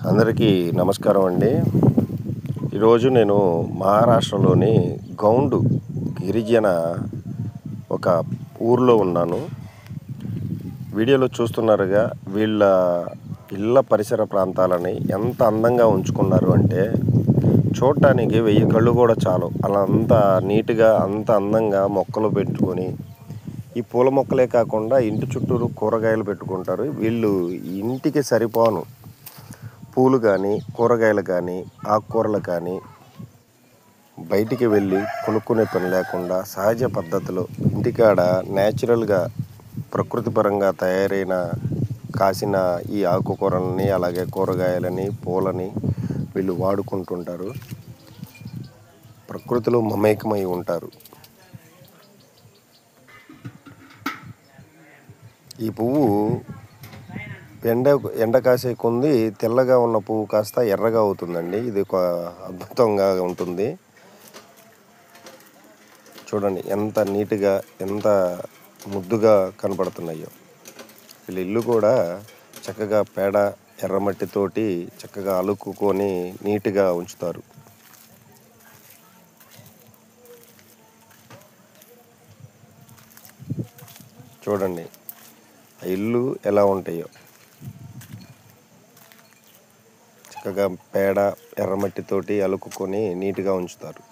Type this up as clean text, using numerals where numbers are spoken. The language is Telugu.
అందరికీ నమస్కారం అండి. ఈరోజు నేను మహారాష్ట్రలోని గౌండ్ గిరిజన ఒక ఊర్లో ఉన్నాను. వీడియోలో చూస్తున్నారుగా వీళ్ళ ఇళ్ళ పరిసర ప్రాంతాలని ఎంత అందంగా ఉంచుకున్నారు అంటే చూడటానికి 1000 కళ్ళు కూడా చాలు. అలా అంత నీట్‌గా అంత అందంగా మొక్కలు పెట్టుకొని ఈ పూల మొక్కలే కాకుండా ఇంటి చుట్టూరు కూరగాయలు పెట్టుకుంటారు. వీళ్ళు ఇంటికి సరిపోను పూలు కానీ, కూరగాయలు కానీ, ఆకుకూరలు కానీ బయటికి వెళ్ళి కొనుక్కునే పని లేకుండా సహజ పద్ధతిలో ఇంటికాడ న్యాచురల్‌గా ప్రకృతి పరంగా తయారైన కాసిన ఈ ఆకుకూరలని, అలాగే కూరగాయలని, పూలని వీళ్ళు వాడుకుంటుంటారు. ప్రకృతిలో మమేకమై ఉంటారు. ఈ పువ్వు ఎండ కాసే కొంది తెల్లగా ఉన్న పువ్వు కాస్త ఎర్రగా అవుతుందండి. ఇది ఒక అద్భుతంగా ఉంటుంది. చూడండి ఎంత నీట్‌గా, ఎంత ముద్దుగా కనపడుతున్నాయో. వీళ్ళ ఇల్లు కూడా చక్కగా పేడ, ఎర్రమట్టితోటి చక్కగా అలుక్కుకొని నీట్‌గా ఉంచుతారు. చూడండి ఆ ఇల్లు ఎలా ఉంటాయో. చక్కగా పేడ, ఎర్రమట్టితోటి అలుక్కుకొని నీట్‌గా ఉంచుతారు.